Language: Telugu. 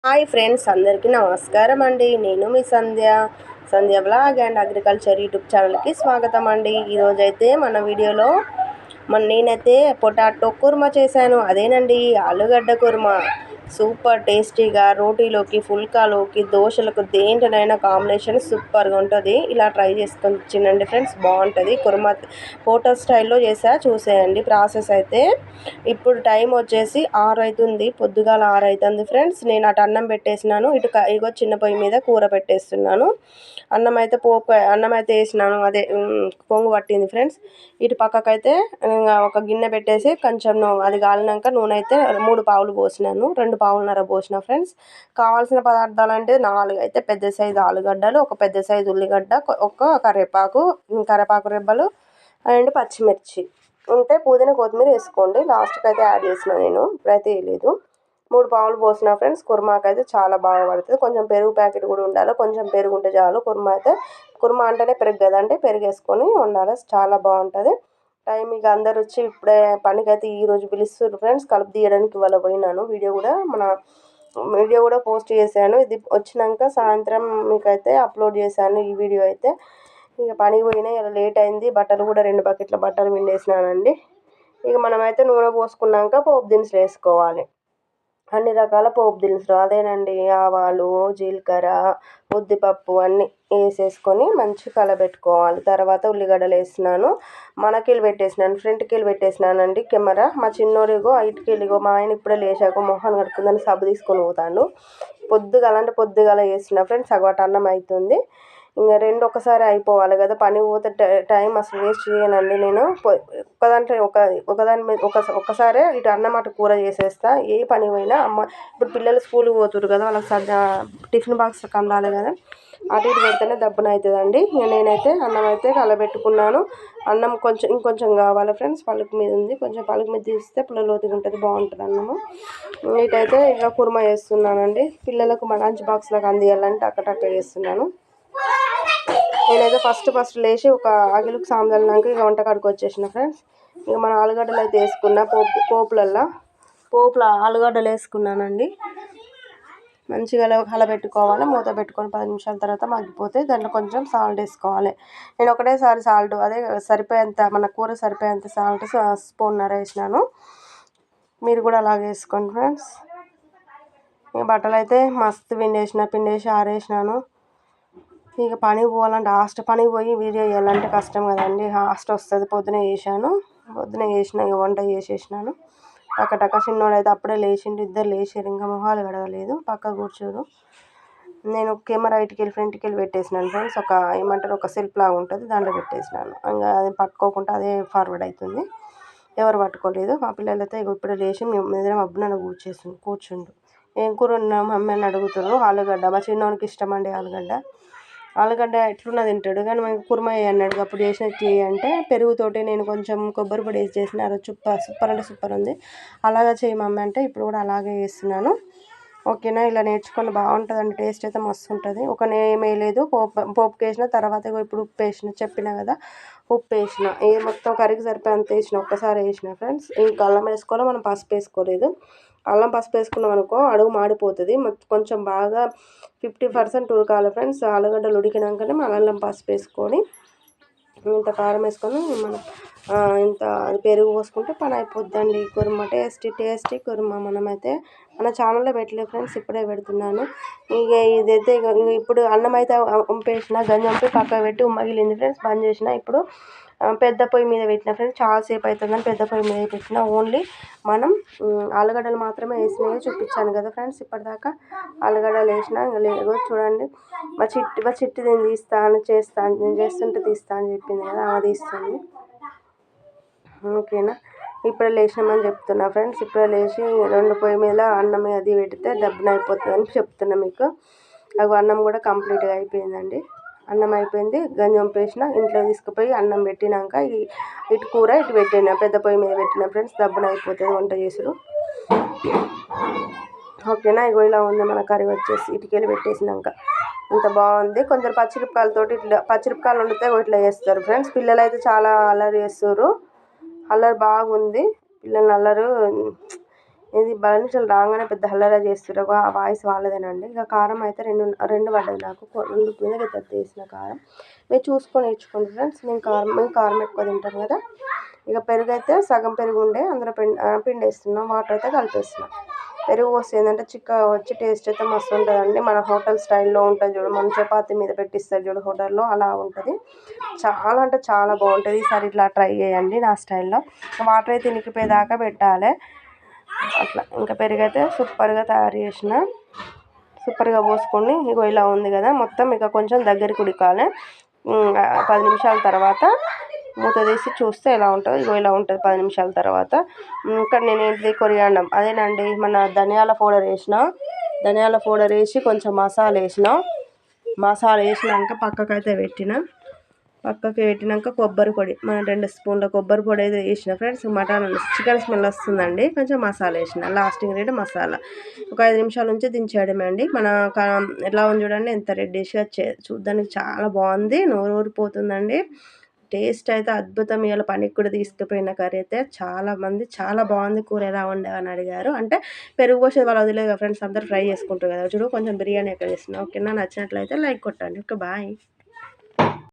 హాయ్ ఫ్రెండ్స్, అందరికీ నమస్కారం అండి. నేను మీ సంధ్య బ్లాగ్ అండ్ అగ్రికల్చర్ యూట్యూబ్ ఛానల్కి స్వాగతం అండి. ఈరోజైతే మన వీడియోలో నేనైతే పొటాటో కుర్మా చేశాను. అదేనండి, ఆలుగడ్డ కుర్మా. సూపర్ టేస్టీగా రోటీలోకి, ఫుల్కాలోకి, దోశలకు దేంట్లోనైనా కాంబినేషన్ సూపర్గా ఉంటుంది. ఇలా ట్రై చేసుకొని తినండి ఫ్రెండ్స్, బాగుంటుంది. కుర్మా హోటల్ స్టైల్లో చేసా, చూసేయండి. ప్రాసెస్ అయితే ఇప్పుడు టైం వచ్చేసి 6 అవుతుంది, పొద్దుగాల 6 అవుతుంది ఫ్రెండ్స్. నేను అటు అన్నం పెట్టేసినాను, ఇగో చిన్న పొయ్యి మీద కూర పెట్టేస్తున్నాను. అన్నం అయితే వేసినాను, అదే పొంగు పట్టింది ఫ్రెండ్స్. ఇటు పక్కకైతే ఒక గిన్నె పెట్టేసి కొంచెం అది కాలినాక నూనె అయితే 3 పావులు పోసినాను, 2 పావులన్నర పోసిన ఫ్రెండ్స్. కావాల్సిన పదార్థాలు అంటే 4 అయితే పెద్ద సైజు ఆలుగడ్డలు, ఒక పెద్ద సైజు ఉల్లిగడ్డ, ఒక కరివేపాకు రెబ్బలు అండ్ పచ్చిమిర్చి. ఉంటే పుదీనా కొత్తిమీర వేసుకోండి, లాస్ట్కి అయితే యాడ్ చేసిన, నేను ఇప్పుడైతే వేయలేదు. 3 పావులు పోసిన ఫ్రెండ్స్. కుర్మాకి అయితే చాలా బాగా పడుతుంది. కొంచెం పెరుగు ప్యాకెట్ కూడా ఉండాలి, కొంచెం పెరుగు ఉంటే చాలు. కుర్మా అంటేనే పెరుగు కదండి, పెరుగు వేసుకొని వండాలి, చాలా బాగుంటుంది. టైం ఇక అందరు వచ్చి ఇప్పుడే పనికైతే ఈరోజు పిలుస్తారు ఫ్రెండ్స్. కలుపు తీయడానికి ఇవాళ పోయినాను. వీడియో కూడా పోస్ట్ చేశాను. ఇది వచ్చినాక సాయంత్రం మీకైతే అప్లోడ్ చేశాను ఈ వీడియో అయితే. ఇక పనికి పోయినా ఇలా లేట్ అయింది. బట్టలు కూడా 2 బకెట్ల బట్టలు పిండేసినానండి. ఇక మనమైతే నూనె పోసుకున్నాక పోపు దినుసులు వేసుకోవాలి, అన్ని రకాల పోపు దినుసులు. అదేనండి, ఆవాలు, జీలకర్ర, ఉద్దిపప్పు అన్నీ వేసేసుకొని మంచిగా కలబెట్టుకోవాలి. తర్వాత ఉల్లిగడ్డలు వేసినాను, మనకీలు పెట్టేసినాను, ఫ్రంట్ కీలు పెట్టేసినానండి. కెమెరా మా చిన్నోడిగో ఐటుకెళ్ళిగో, మా ఆయన ఇప్పుడే లేచాక మొహం కడుక్కుందని సబ్బు తీసుకొని పోతాను. పొద్దుగాల వేసిన ఫ్రెండ్స్. సగటు అన్నం అవుతుంది. ఇంకా 2 ఒకసారి అయిపోవాలి కదా, పని పోతే టైం అసలు వేస్ట్ చేయనండి నేను. ఒకదాని మీద ఒకసారి ఇటు అన్నం అటు కూర చేసేస్తా, ఏ పని పోయినా. ఇప్పుడు పిల్లలు స్కూల్కి పోతున్నారు కదా, వాళ్ళకి టిఫిన్ బాక్స్కి అందాలి కదా, అటు ఇటు పెడితేనే దబ్బున అవుతుందండి. ఇక నేనైతే అన్నం అయితే కలబెట్టుకున్నాను. అన్నం ఇంకొంచెం కావాలి ఫ్రెండ్స్, పలుకు మీద ఉంది, కొంచెం పలుకు మీద తీస్తే పుల్లలోతుగా ఉంటుంది, బాగుంటుంది అన్నము. ఇటైతే ఇక కుర్మా చేస్తున్నానండి. పిల్లలకు మా లంచ్ బాక్స్లకు అందియాలంటే టక్క చేస్తున్నాను. నేనైతే ఫస్ట్ లేచి ఒక ఆగిలికి సాందలినాక ఇక వంటకాడికి వచ్చేసిన ఫ్రెండ్స్. ఇక మన ఆలుగడ్డలు అయితే వేసుకున్నా, పోపులో ఆలుగడ్డలు వేసుకున్నానండి. మంచిగా కలబెట్టుకోవాలి, మూత పెట్టుకొని 10 నిమిషాల తర్వాత మగ్గిపోతే దాంట్లో కొంచెం సాల్ట్ వేసుకోవాలి. నేను ఒకటేసారి సాల్ట్ అదే సరిపోయేంత, మన కూర సరిపోయేంత సాల్ట్ స్పూన్నర వేసినాను. మీరు కూడా అలాగే వేసుకోండి ఫ్రెండ్స్. ఇక బట్టలు అయితే మస్తు పిండేసి ఆరేసినాను. ఇక పనికి పోవాలంటే పనికి పోయి వీడియో చేయాలంటే కష్టం కదండి, వస్తుంది. పొద్దున చేసిన ఇక వంట చేసేసినాను. టక చిన్నోడు అయితే అప్పుడే లేచిండు, ఇద్దరు లేచారు, ఇంకా మొహాలు కడగలేదు, పక్క కూర్చోరు. నేను కెమెరా ఫ్రంట్కి వెళ్ళి పెట్టేసినాను ఫ్రెండ్స్. ఒక సెల్ఫ్ లాగా ఉంటుంది, దాంట్లో పెట్టేసినాను. ఇంకా అది పట్టుకోకుండా అదే ఫార్వర్డ్ అవుతుంది, ఎవరు పట్టుకోలేదు. మా పిల్లలైతే ఇప్పుడే లేచి మేము ఎదురు మబ్బున కూర్చుండు. ఏం కూర ఉన్నాము మమ్మీ అని అడుగుతారు. ఆలుగడ్డ, మా చిన్నోనికి ఇష్టం అండి ఆలుగడ్డ ఎట్లున్నా తింటాడు, కానీ మనకి కుర్మా అన్నాడు. అప్పుడు చేసినట్టు అంటే పెరుగుతోటి నేను కొంచెం కొబ్బరి పొడి వేసి చేసిన, సూపర్ అంటే సూపర్ ఉంది. అలాగే చేయి మమ్మీ అంటే ఇప్పుడు కూడా అలాగే చేస్తున్నాను. ఓకేనా, ఇలా నేర్చుకొని బాగుంటుందండి, టేస్ట్ అయితే మస్తు ఉంటుంది. ఏమేయలేదు, పోపుకి వేసిన తర్వాత ఇప్పుడు ఉప్పు వేసిన, చెప్పిన కదా ఉప్పు వేసిన. మొత్తం కర్రీకి సరిపోయేంత వేసిన, ఒక్కసారి వేసిన ఫ్రెండ్స్. ఇంకా అల్లం వేసుకోవాలి, మనం పసుపు వేసుకోలేదు. అల్లం పసుపు వేసుకున్నాం అనుకో అడుగు మాడిపోతుంది. కొంచెం బాగా 50% ఉడకాలి ఫ్రెండ్స్. ఆలుగడ్డలు ఉడికినాకనే మనం అల్లం పసుపు వేసుకొని ఇంత కారం వేసుకొని మనం ఇంత పెరుగు పోసుకుంటే పని అయిపోద్దండి. కుర్మా టేస్టీ కుర్మా. మనమైతే మన ఛానల్లో పెట్టలేదు ఫ్రెండ్స్, ఇప్పుడే పెడుతున్నాను. ఇక ఇదైతే ఇప్పుడు అన్నం అయితే వంపేసిన, గంజి వంపి పక్కకు పెట్టి ఉమ్మగిలింది ఫ్రెండ్స్, బంద్ చేసిన. ఇప్పుడు పెద్ద పొయ్యి మీద పెట్టిన ఫ్రెండ్స్, చాలాసేపు అవుతుందని పెద్ద పొయ్యి మీద పెట్టిన. ఓన్లీ మనం ఆలుగడ్డలు మాత్రమే వేసినవి చూపించాను కదా ఫ్రెండ్స్. ఇప్పటిదాకా ఆలుగడ్డలు వేసిన, లేదు చూడండి. మా చిట్టి నేను చేస్తాను, నేను చేస్తుంటే తీస్తా అని చెప్పింది కదా, ఆమె తీస్తుంది. ఓకేనా, ఇప్పుడే లేచినామని చెప్తున్నా ఫ్రెండ్స్. ఇప్పుడే లేచి 2 పొయ్యి మీద అన్నం అది పెడితే దబ్బున అయిపోతుందని చెప్తున్నా మీకు. అన్నం కూడా కంప్లీట్గా అయిపోయిందండి. అన్నం అయిపోయింది, గంజి వంపేసిన, ఇంట్లో తీసుకుపోయి అన్నం పెట్టినాక ఇటు కూర ఇటు పెట్టిన, పెద్ద పొయ్యి మీద పెట్టిన ఫ్రెండ్స్. దబ్బున అయిపోతుంది వంట చేసుడు. ఓకేనా, ఇలా ఉంది మన కర్రీ వచ్చేసి. ఇటుకెళ్ళి పెట్టేసినాక ఇంత బాగుంది. కొంచెం పచ్చిమిరపకాయలు వండితే ఇట్లా చేస్తారు ఫ్రెండ్స్. పిల్లలు అయితే చాలా అల్లరి చేస్తారు, అల్లరి బాగుంది. పిల్లలు అల్లరు ఇది బానిసలు రాగానే పెద్ద హల్లరా చేస్తారు, ఆ వాయిస్ వాళ్ళదేనండి. ఇక కారం అయితే రెండు పడ్డది నాకు, రెండు మీదకి వేసిన కారం. మీరు చూసుకొని నేర్చుకోండి ఫ్రెండ్స్. మేము కారం ఎక్కువ తింటాం కదా. ఇక పెరుగు అయితే సగం పెరుగు ఉండే అందులో పిండి వేస్తున్నాం, వాటర్ అయితే కలిపేస్తున్నాం. పెరుగు పోస్తే ఏంటంటే వచ్చి టేస్ట్ అయితే మస్తు ఉంటుందండి. మన హోటల్ స్టైల్లో ఉంటుంది చూడు, మన చపాతీ మీద పెట్టిస్తారు చూడు హోటల్లో, అలా ఉంటుంది. చాలా అంటే చాలా బాగుంటుంది. ఈసారి ఇట్లా ట్రై చేయండి నా స్టైల్లో. వాటర్ అయితే ఇనికిపోయేదాకా పెట్టాలి అట్లా. ఇంకా పెరుగు అయితే సూపర్గా తయారు చేసిన, సూపర్గా పోసుకొని ఇగో ఇలా ఉంది కదా మొత్తం. ఇక కొంచెం దగ్గరికి ఉడకాలి. 10 నిమిషాల తర్వాత మూత తీసి చూస్తే ఎలా ఉంటుంది, ఇగో ఇలా ఉంటుంది 10 నిమిషాల తర్వాత. ఇక్కడ నేను ఏంటిది కొరియాండం అదేనండి, మన ధనియాల పౌడర్ వేసి కొంచెం మసాలా వేసినాక పక్కకి పెట్టినాక కొబ్బరి పొడి, మన 2 స్పూన్ల కొబ్బరి పొడి అయితే వేసిన ఫ్రెండ్స్. చికెన్ స్మెల్ వస్తుందండి, కొంచెం మసాలా వేసిన, లాస్ట్ ఇంగ్రీడియంట్ మసాలా. ఒక 5 నిమిషాల నుంచి దించేయడమే అండి. మన ఎలా ఉంది చూడండి, ఎంత రెడ్డిష్గా చూడ్డానికి చాలా బాగుంది, నోరు ఊరిపోతుందండి. టేస్ట్ అయితే అద్భుతం. ఇవాళ పనికి కూడా తీసుకుపోయిన కర్రీ అయితే చాలా బాగుంది. కూర ఎలా వండావని అడిగారు, అంటే పెరుగు పోసేది వాళ్ళు వదిలేదు కదా ఫ్రెండ్స్, అందరు ఫ్రై చేసుకుంటారు కదా చూడు. కొంచెం బిర్యానీ ఎక్కడ చేసిన. ఓకేనా, నచ్చినట్లయితే లైక్ కొట్టండి. Okay, bye.